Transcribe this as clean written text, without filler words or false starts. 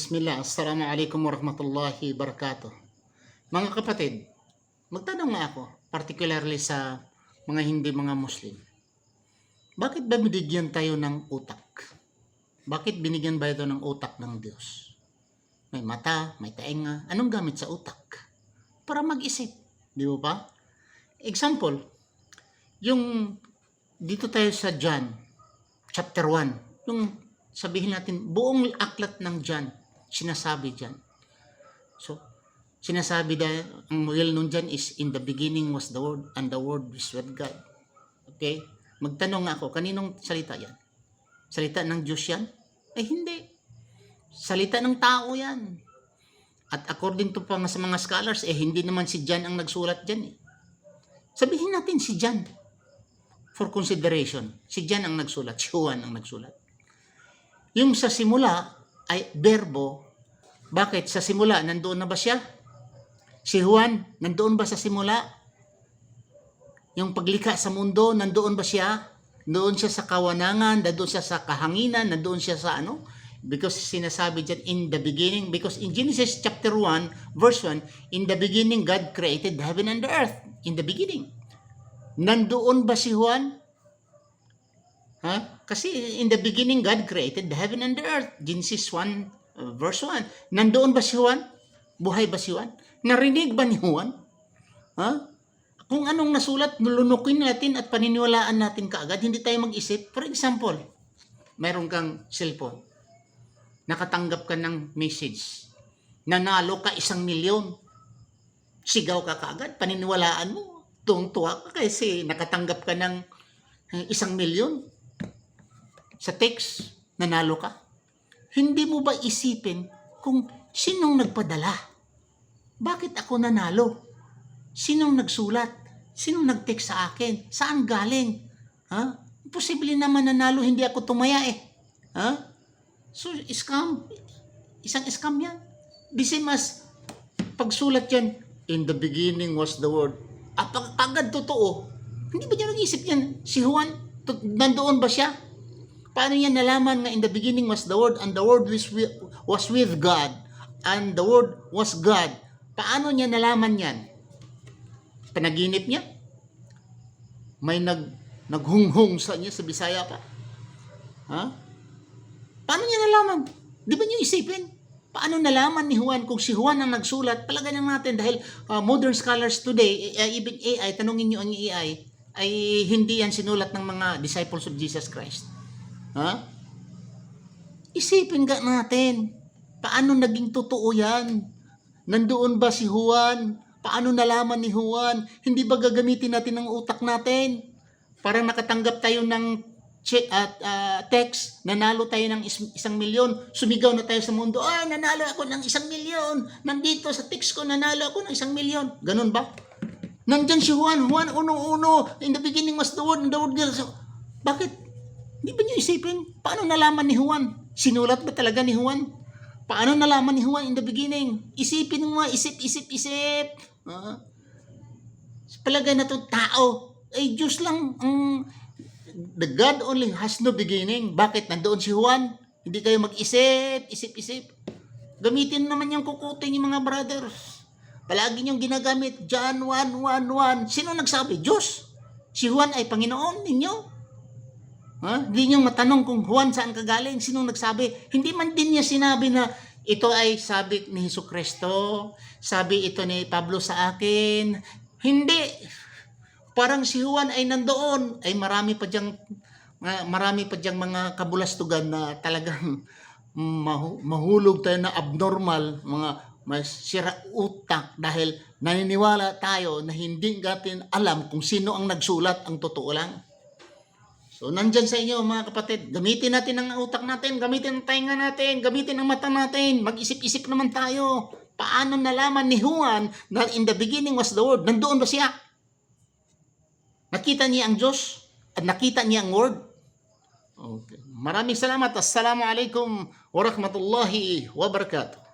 Bismillah, Assalamualaikum warahmatullahi wabarakatuh. Mga kapatid, magtanong nga ako, particularly sa mga hindi mga Muslim. Bakit ba binigyan tayo ng utak? Bakit binigyan ba ito ng utak ng Diyos? May mata, may tainga, anong gamit sa utak? Para mag-isip, di ba? Example, yung dito tayo sa John, chapter 1, yung sabihin natin, buong aklat ng John, sinasabi dyan. So, sinasabi dahil, ang well nun dyan is, in the beginning was the Word, and the Word is with God. Okay? Magtanong nga ako, kaninong salita yan? Salita ng Diyos yan? Eh, hindi. Salita ng tao yan. At according to pa sa mga scholars, hindi naman si John ang nagsulat dyan. Sabihin natin si John. For consideration, si John ang nagsulat, si Juan ang nagsulat. Yung sa simula ay verbo. Bakit? Sa simula, nandoon na ba siya? Si Juan, nandoon ba sa simula? Yung paglikha sa mundo, nandoon ba siya? Nandoon siya sa kawanangan, nandoon siya sa kahanginan, nandoon siya sa ano? Because sinasabi dyan, in the beginning, because in Genesis chapter 1, verse 1, in the beginning, God created heaven and the earth. In the beginning. Nandoon ba si Juan? Kasi in the beginning, God created the heaven and the earth. Genesis 1, verse 1. Nandoon ba si Juan? Buhay ba si Juan? Narinig ba ni Juan? Kung anong nasulat, nulunukin natin at paniniwalaan natin kaagad, hindi tayo mag-isip. For example, mayroon kang cellphone. Nakatanggap ka ng message. Nanalo ka 1,000,000. Sigaw ka kaagad, paniniwalaan mo. Tuwang-tuwa ka kasi nakatanggap ka ng 1,000,000. Sa text, nanalo ka. Hindi mo ba isipin kung sinong nagpadala? Bakit ako nanalo? Sinong nagsulat? Sinong nag-text sa akin? Saan galing? Posible naman nanalo, hindi ako tumaya eh. So, scam. Isang scam yan. The same as pagsulat yan, in the beginning was the Word. Agad totoo. Hindi ba niya nag-isip yan? Si Juan, nandoon ba siya? Paano niya nalaman nga in the beginning was the Word and the Word was with God and the Word was God? Paano niya nalaman yan? Panaginip niya? May naghunghong sa niya sa Bisaya pa? Paano niya nalaman? Di ba niyo isipin? Paano nalaman ni Juan kung si Juan ang nagsulat? Palagay natin dahil modern scholars today, even AI, tanungin niyo ang AI, ay hindi yan sinulat ng mga disciples of Jesus Christ. Isipin ka natin, paano naging totoo yan? Nandoon ba si Juan? Paano nalaman ni Juan? Hindi ba gagamitin natin ang utak natin? Parang nakatanggap tayo ng text, nanalo tayo ng 1,000,000, sumigaw na tayo sa mundo, nanalo ako ng 1,000,000, nandito sa text ko, nanalo ako ng 1,000,000. Ganun ba? Nandyan si Juan, uno, in the beginning was the Word, and the Word was... Bakit? Di ba niyo isipin? Paano nalaman ni Juan? Sinulat ba talaga ni Juan? Paano nalaman ni Juan in the beginning? Isipin mo, isip. Palagay na to tao. Diyos lang. The God only has no beginning. Bakit? Nandoon si Juan. Hindi kayo mag-isip. Gamitin naman yung kukutin yung mga brothers. Palagi niyong ginagamit. John 1:1:1. Sino nagsabi? Diyos. Si Juan ay Panginoon ninyo. Hindi niyo matanong kung Juan saan kagaling, sinong nagsabi. Hindi man din niya sinabi na ito ay sabi ni Jesucristo, sabi ito ni Pablo sa akin. Hindi. Parang si Juan ay nandoon. Ay marami pa diyang mga kabulastugan na talagang mahulog tayo na abnormal, mga sira utak dahil naniniwala tayo na hindi natin alam kung sino ang nagsulat, ang totoo lang. So, nandyan sa inyo mga kapatid, gamitin natin ang utak natin, gamitin ang tainga natin, gamitin ang mata natin, mag-isip-isip naman tayo. Paano nalaman ni Juan na in the beginning was the Word? Nandoon ba siya? Nakita niya ang Diyos at nakita niya ang Word? Okay. Maraming salamat. Assalamualaikum warahmatullahi wabarakatuh.